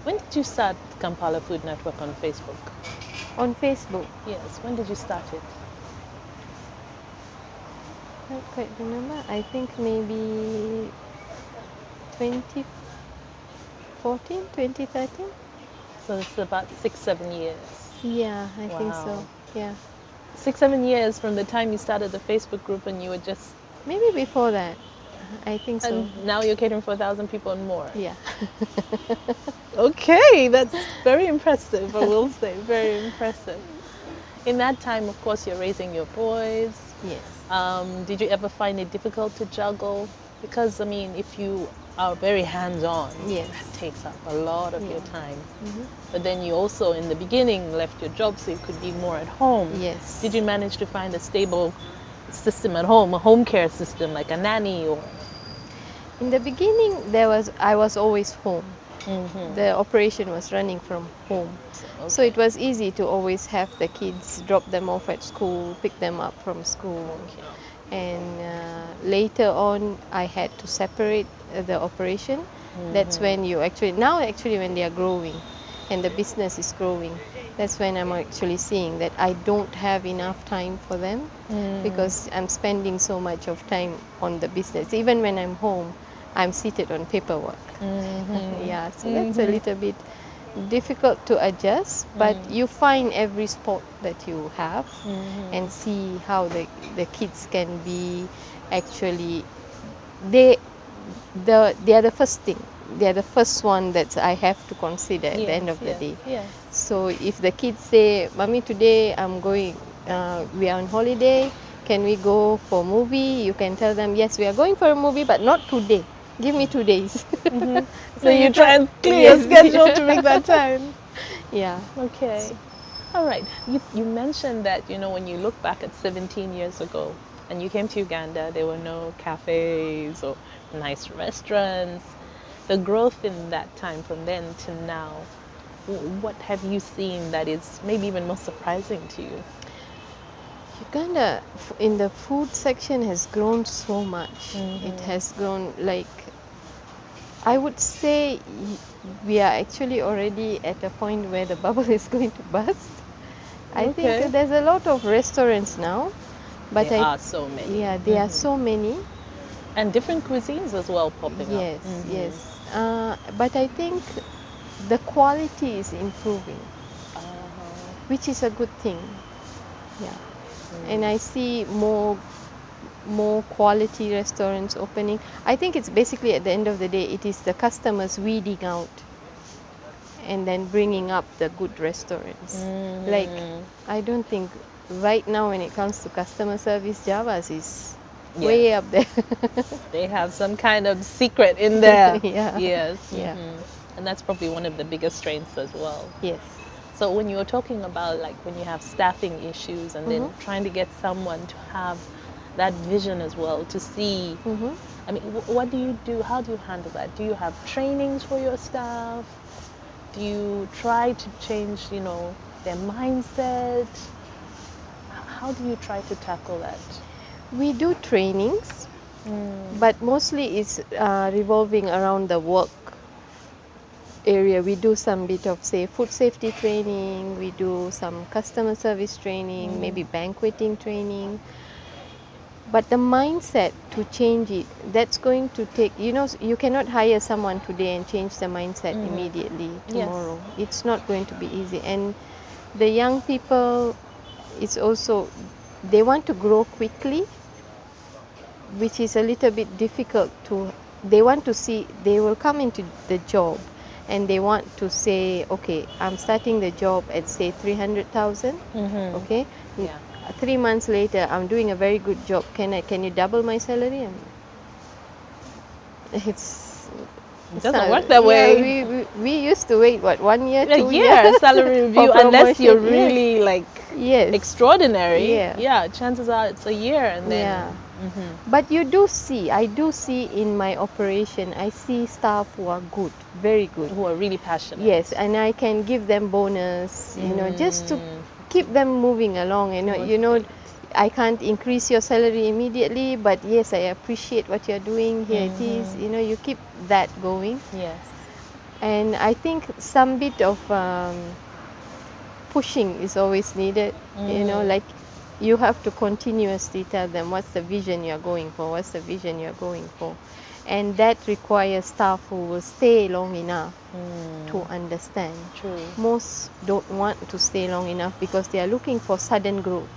When did you start Kampala Food Network on Facebook? On Facebook, Yes, when did you start it? I don't quite remember. I think maybe 2014, 2013. So it's about 6-7 years. Yeah, I think so. Wow. Yeah, 6-7 years from the time you started the Facebook group and you were just, maybe before that. I think so. and now you're catering for 1,000 people and more. Yeah. Okay, that's very impressive, I will say, very impressive. In that time, of course, you're raising your boys. Yes. Did you ever find it difficult to juggle? Because, I mean, if you are very hands-on, Yes. that takes up a lot of your Yeah. time. Mhm. But then you also, in the beginning, left your job so you could be more at home. Yes. Did you manage to find a stable system at home, a home care system like a nanny or? In the beginning, I was always home. The operation was running from home. So it was easy to always have the kids, drop them off at school, pick them up from school. And later on, I had to separate the operation. That's when you actually, now actually when they are growing and the business is growing, that's when I'm actually seeing that I don't have enough time for them because I'm spending so much of time on the business. Even when I'm home, I'm seated on paperwork. Yeah, so that's a little bit difficult to adjust, but you find every sport that you have and see how the kids can be actually, they are the first thing. They are the first one that I have to consider at the end of the day. Yes. So if the kids say, "Mommy, today I'm going, we are on holiday, can we go for a movie?" You can tell them, "Yes, we are going for a movie, but not today. Give me 2 days." So you try and clear your schedule to make that time. Yeah. Okay. All right. You mentioned that, when you look back at 17 years ago and you came to Uganda, there were no cafes or nice restaurants. The growth in that time from then to now, what have you seen that is maybe even more surprising to you? Uganda in the food section has grown so much. It has grown like, I would say we are actually already at a point where the bubble is going to burst. I Okay. think there's a lot of restaurants now, but There are so many. yeah, there are so many. And different cuisines as well popping up. Yes, yes. But I think the quality is improving, which is a good thing. Yeah. And I see more quality restaurants opening. I think it's basically at the end of the day, it is the customers weeding out and then bringing up the good restaurants. Like, I don't think right now when it comes to customer service, Java's is way up there. They have some kind of secret in there. Yeah. Yes. Yeah. And that's probably one of the biggest strengths as well. Yes. So when you were talking about like when you have staffing issues and then trying to get someone to have that vision as well to see, I mean, what do you do? How do you handle that? Do you have trainings for your staff? Do you try to change, their mindset? How do you try to tackle that? We do trainings, but mostly it's revolving around the work area. We do some bit of, say, food safety training, we do some customer service training, maybe banqueting training. But the mindset to change it, that's going to take, you cannot hire someone today and change the mindset immediately tomorrow. Yes. It's not going to be easy. And the young people, it's also, they want to grow quickly, which is a little bit difficult to, they want to see, they will come into the job and they want to say, okay, I'm starting the job at say 300,000, okay? Yeah. 3 months later, I'm doing a very good job. Can you double my salary? And it doesn't work that way. Yeah, we used to wait 1 year, 2 years? years Salary review unless you're really extraordinary. Yeah. Chances are it's a year and then. Yeah. But I do see in my operation, I see staff who are good, very good. Who are really passionate. Yes, and I can give them bonus, just to keep them moving along. I can't increase your salary immediately, but yes, I appreciate what you're doing. Here it is. You know, you keep that going. Yes. And I think some bit of pushing is always needed. You know, like you have to continuously tell them what's the vision you're going for, what's the vision you're going for. And that requires staff who will stay long enough to understand. True. Most don't want to stay long enough because they are looking for sudden growth.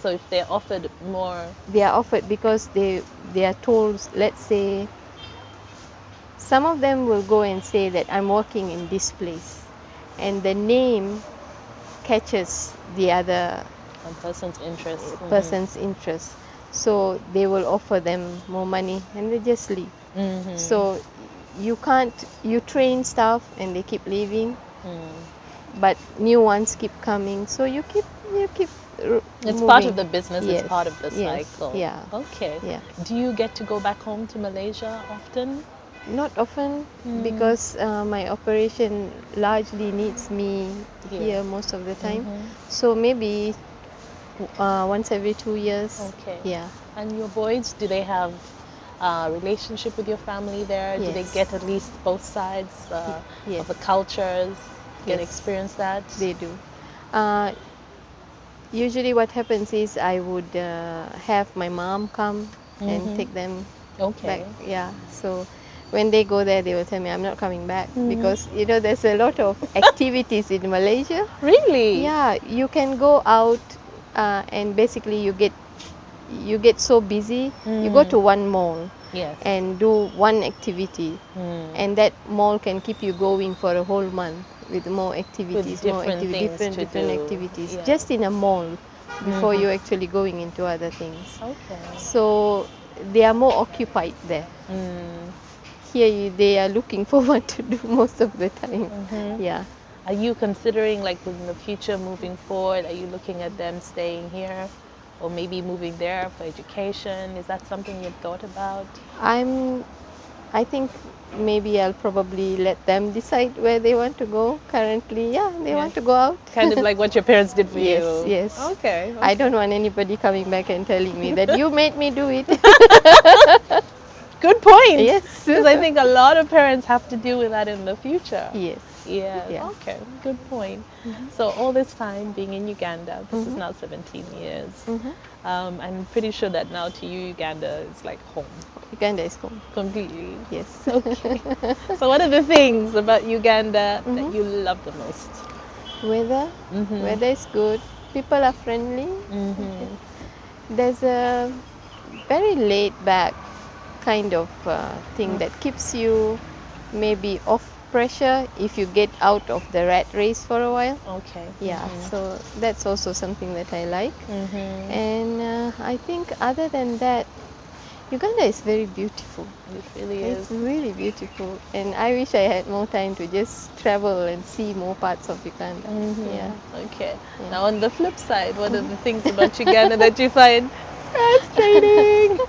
So if they're offered more, They are offered because they are told, let's say, some of them will go and say that I'm working in this place, and the name catches the other a person's interest. person's interest, so they will offer them more money and they just leave. So you can't, you train staff and they keep leaving, but new ones keep coming, so you keep It's moving. part of the business. Yes, It's part of the yes, cycle. yeah. Okay. Yeah. Do you get to go back home to Malaysia often? Not often, because my operation largely needs me here most of the time. So maybe once every 2 years. Okay. Yeah. And your boys, do they have a relationship with your family there? Do they Yes. get at least both sides Yes. of the cultures? Get Yes. experience that? They do. Usually what happens is I would have my mom come and take them Okay. back. Yeah. So when they go there, they will tell me I'm not coming back because you know there's a lot of activities in Malaysia. Really? Yeah, you can go out and basically you get so busy. You go to one mall Yes. and do one activity, and that mall can keep you going for a whole month with more activities, different things different to do. activities, Yeah. just in a mall before you're actually going into other things. Okay. So they are more occupied there. Here they are looking for what to do most of the time. Yeah. Are you considering, like, in the future moving forward, are you looking at them staying here or maybe moving there for education? Is that something you've thought about? I think maybe I'll probably let them decide where they want to go. Currently, yeah, they want to go out. Kind of like what your parents did for Yes, you. yes. Okay. I don't want anybody coming back and telling me that you made me do it. Good point. Yes. Because I think a lot of parents have to deal with that in the future. Yes. Yeah. Yeah. Okay. Good point. So all this time being in Uganda, this is now 17 years. I'm pretty sure that now to you, Uganda is like home. Uganda is home. Completely. Yes. Okay. So what are the things about Uganda that you love the most? Weather. Weather is good. People are friendly. There's a very laid back kind of thing that keeps you maybe off pressure if you get out of the rat race for a while. Okay. Yeah, so that's also something that I like. And I think other than that, Uganda is very beautiful. It really It's is. really beautiful, and I wish I had more time to just travel and see more parts of Uganda. Yeah. Okay. Now on the flip side, what are the things about Uganda that you find frustrating?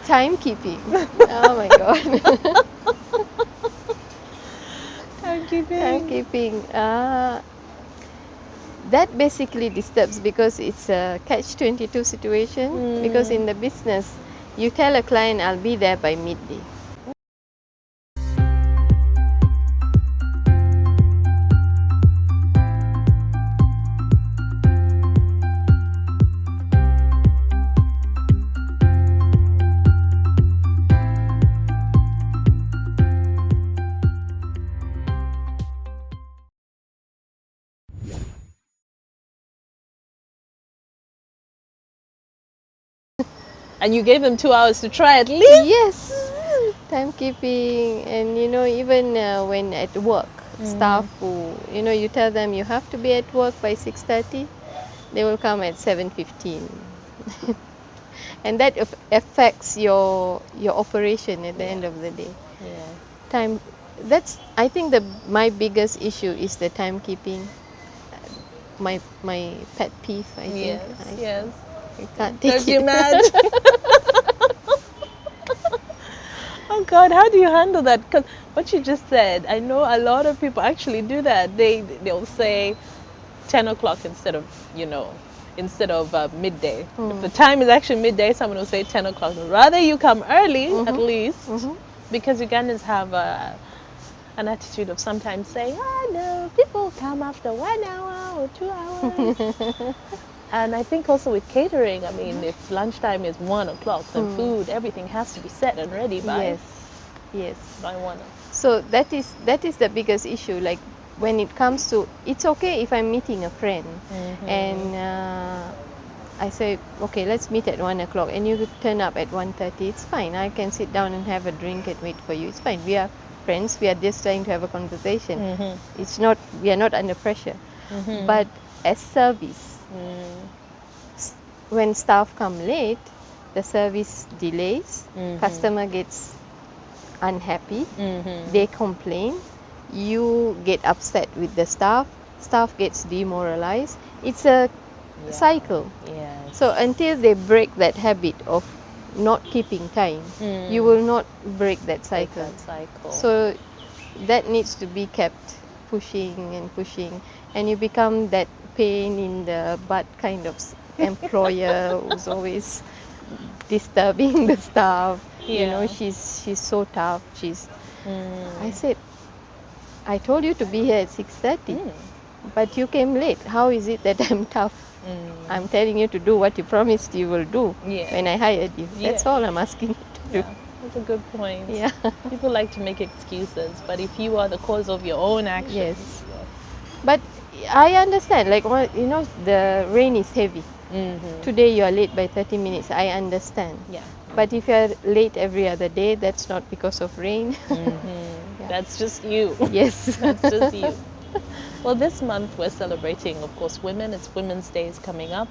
Timekeeping. Oh my god. Timekeeping. Timekeeping. That basically disturbs because it's a catch-22 situation. Because in the business, you tell a client, I'll be there by midday. And you gave them 2 hours to try at least? Yes, timekeeping, and you know, even when at work, staff who, you know, you tell them you have to be at work by 6:30, they will come at 7:15. And that affects your operation at the end of the day. Yeah. Time, that's, I think my biggest issue is the timekeeping. My pet peeve, I think. Yes. I can't take Don't you it. imagine? Oh God, how do you handle that? Because what you just said, I know a lot of people actually do that. They'll say 10 o'clock instead of, you know, instead of midday. If the time is actually midday, someone will say 10 o'clock. Rather you come early, at least, because Ugandans have an attitude of sometimes saying, oh no, people come after 1 hour or 2 hours. And I think also with catering, I mean, if lunchtime is 1 o'clock, then food, everything has to be set and ready by by 1 o'clock. So that is the biggest issue. Like when it comes to, it's okay if I'm meeting a friend and I say, okay, let's meet at 1 o'clock, and you turn up at 1:30. It's fine. I can sit down and have a drink and wait for you. It's fine. We are friends. We are just trying to have a conversation. It's not. We are not under pressure. But as service, when staff come late, the service delays. Customer gets unhappy. They complain. You get upset with the staff. Staff gets demoralized. It's a cycle. So until they break that habit of not keeping time, you will not break that cycle. So that needs to be kept pushing and pushing, and you become that pain in the butt kind of employer who's always disturbing the staff. You know, she's so tough. I said, I told you to be here at 6:30, but you came late. How is it that I'm tough? I'm telling you to do what you promised you will do when I hired you. That's all I'm asking you to do. That's a good point. People like to make excuses, but if you are the cause of your own actions. But I understand, like, you know, the rain is heavy. Today you are late by 30 minutes. I understand. But if you're late every other day, that's not because of rain. That's just you. Yes. That's just you. Well, this month we're celebrating, of course, women. It's Women's Day is coming up.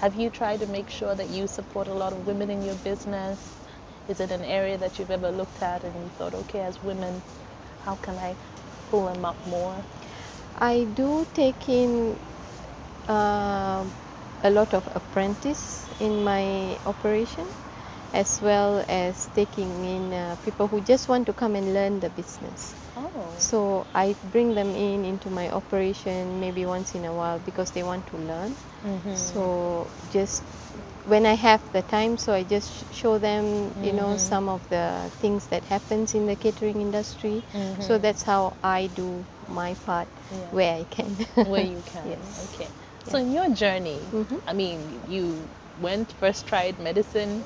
Have you tried to make sure that you support a lot of women in your business? Is it an area that you've ever looked at and you thought, okay, as women, how can I pull them up more? I do take in a lot of apprentice in my operation, as well as taking in people who just want to come and learn the business. So I bring them into my operation maybe once in a while because they want to learn. So just when I have the time, so I just show them, you know, some of the things that happens in the catering industry. So that's how I do my part where I can. Where you can. Okay. So in your journey, I mean, you first tried medicine.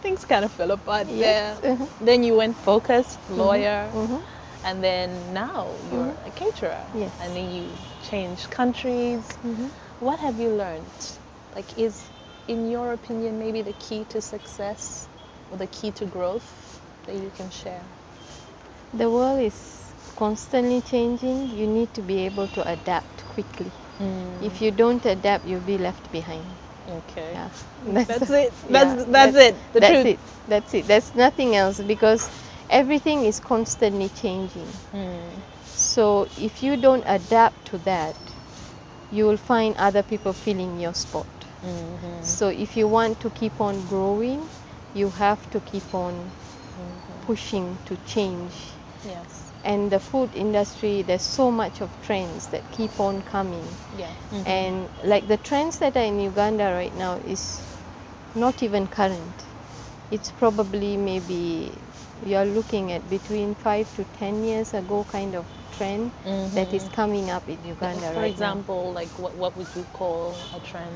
Things kind of fell apart there. Then you went focused, lawyer. And then now you're a caterer. And then you changed countries. What have you learned? Like, is, in your opinion, maybe the key to success or the key to growth that you can share? The world is constantly changing. You need to be able to adapt quickly. If you don't adapt, you'll be left behind. Okay. That's it. That's it. That's it. There's nothing else, because everything is constantly changing. So if you don't adapt to that, you will find other people filling your spot. So if you want to keep on growing, you have to keep on pushing to change. And the food industry, there's so much of trends that keep on coming. And like the trends that are in Uganda right now is not even current. It's probably maybe you're looking at between 5 to 10 years ago kind of trend that is coming up in Uganda right now. For example, like what would you call a trend?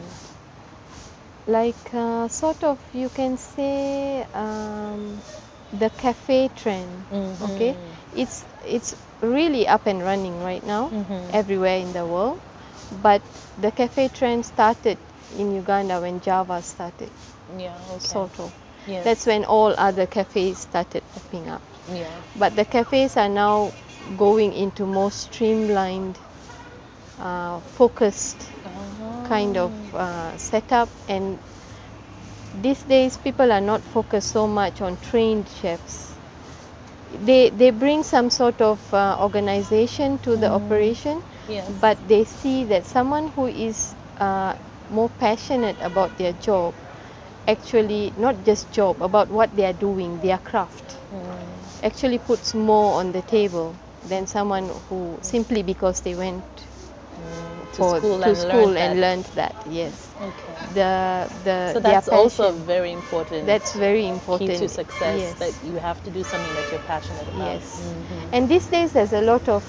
Like sort of, you can say the cafe trend. Okay, it's really up and running right now everywhere in the world, but the cafe trend started in Uganda when Java started. Sort of. That's when all other cafes started popping up. But the cafes are now going into more streamlined, focused kind of setup. And these days people are not focused so much on trained chefs. They bring some sort of organization to the operation, but they see that someone who is more passionate about their job, actually not just job, about what they are doing, their craft, actually puts more on the table than someone who simply because they went to school and learned that. Okay. their So that's also passion. very important. That's very Key important. to success. Yes. That you have to do something that you're passionate about. Yes. And these days there's a lot of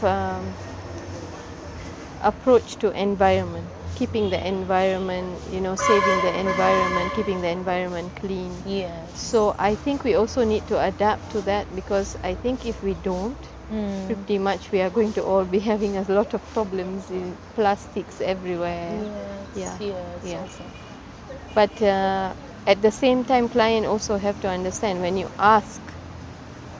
approach to environment, keeping the environment, saving the environment, keeping the environment clean. Yes. So I think we also need to adapt to that, because I think if we don't, pretty much we are going to all be having a lot of problems in plastics everywhere. Yes. Yeah. Yes. Yeah. Also. But at the same time, client also have to understand, when you ask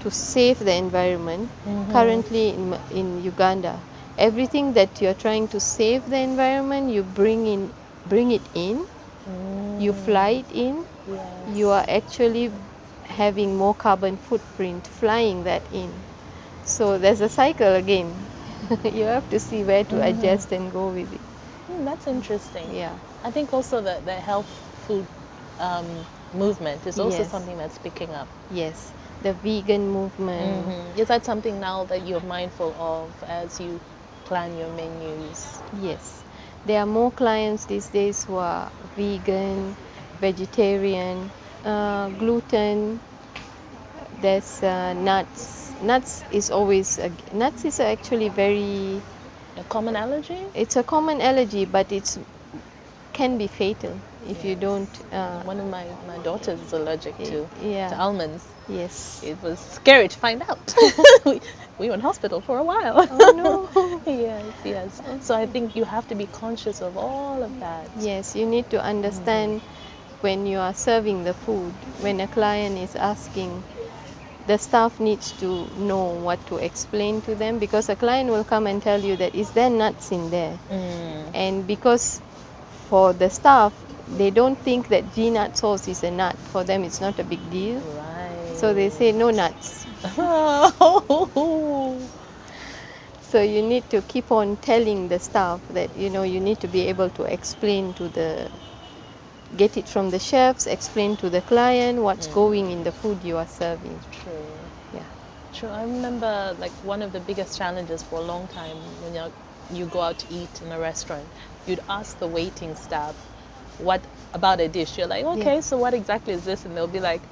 to save the environment, currently in Uganda, everything that you're trying to save the environment, you bring it in, you fly it in, Yes. you are actually having more carbon footprint flying that in. So there's a cycle again. You have to see where to adjust and go with it. That's interesting. Yeah. I think also that the health food movement is also Yes. something that's picking up. Yes, the vegan movement. Is that something now that you're mindful of as you plan your menus? Yes, there are more clients these days who are vegan, vegetarian, gluten. There's nuts. Nuts is actually very. A common allergy? It's a common allergy, but it can be fatal if you don't. One of my daughters is allergic to almonds. Yes. It was scary to find out. we were in hospital for a while. Oh no. Yes. So I think you have to be conscious of all of that. Yes, you need to understand when you are serving the food, when a client is asking, the staff needs to know what to explain to them, because a client will come and tell you that, is there nuts in there? And because for the staff, they don't think that G-nut sauce is a nut. For them, it's not a big deal. Right. So they say no nuts. So you need to keep on telling the staff that, you need to be able to explain get it from the chefs, explain to the client what's going in the food you are serving. True. Yeah. True. I remember like one of the biggest challenges for a long time when you go out to eat in a restaurant, you'd ask the waiting staff what about a dish. You're like, okay, so what exactly is this? And they'll be like,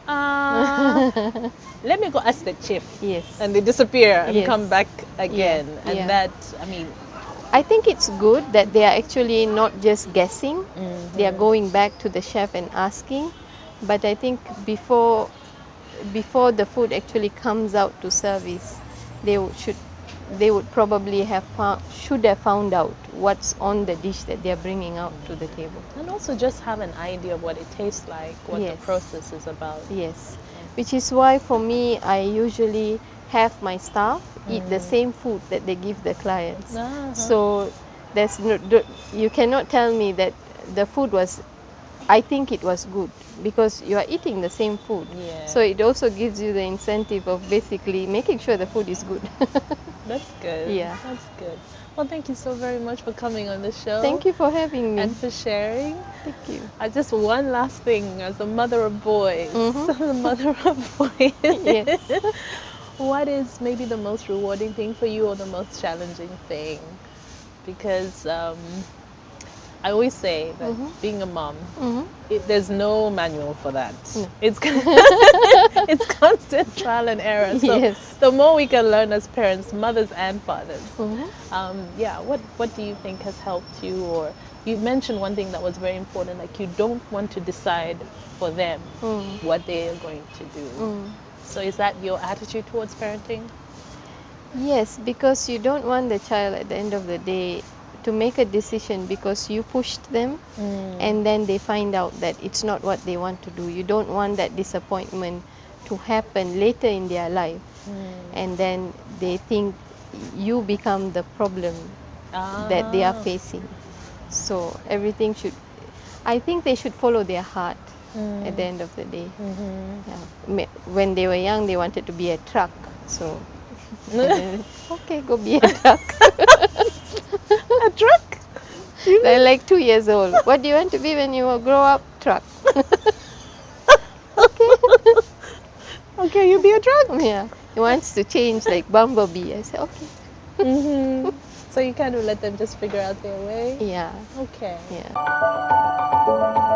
let me go ask the chef. Yes. And they disappear and Yes. come back again. Yeah. And Yeah. that, I mean, I think it's good that they are actually not just guessing. They are going back to the chef and asking. But I think before the food actually comes out to service, they would probably should have found out what's on the dish that they are bringing out to the table. and also just have an idea of what it tastes like, what the Yes. process is about. Yes, which is why for me, I usually have my staff eat the same food that they give the clients. So you cannot tell me that the food was, I think it was good, because you are eating the same food. Yeah. So it also gives you the incentive of basically making sure the food is good. That's good. Yeah. That's good. Well, thank you so very much for coming on the show. Thank you for having me. And for sharing. Thank you. Just one last thing, as a mother of boys, the mother of boys. Yes. What is maybe the most rewarding thing for you, or the most challenging thing? Because I always say that being a mom, there's no manual for that. No. It's constant trial and error. So Yes. the more we can learn as parents, mothers and fathers. What do you think has helped you? Or you mentioned one thing that was very important, like you don't want to decide for them what they are going to do. So is that your attitude towards parenting? Yes, because you don't want the child at the end of the day to make a decision because you pushed them and then they find out that it's not what they want to do. You don't want that disappointment to happen later in their life, and then they think you become the problem that they are facing. So everything I think they should follow their heart at the end of the day. Yeah. When they were young, they wanted to be a truck, so okay, go be a truck. A truck? They're like 2 years old. What do you want to be when you grow up? Truck. Okay. Okay, you be a truck. Yeah. He wants to change like Bumblebee. I said, okay. So you kind of let them just figure out their way? Yeah. Okay. Yeah.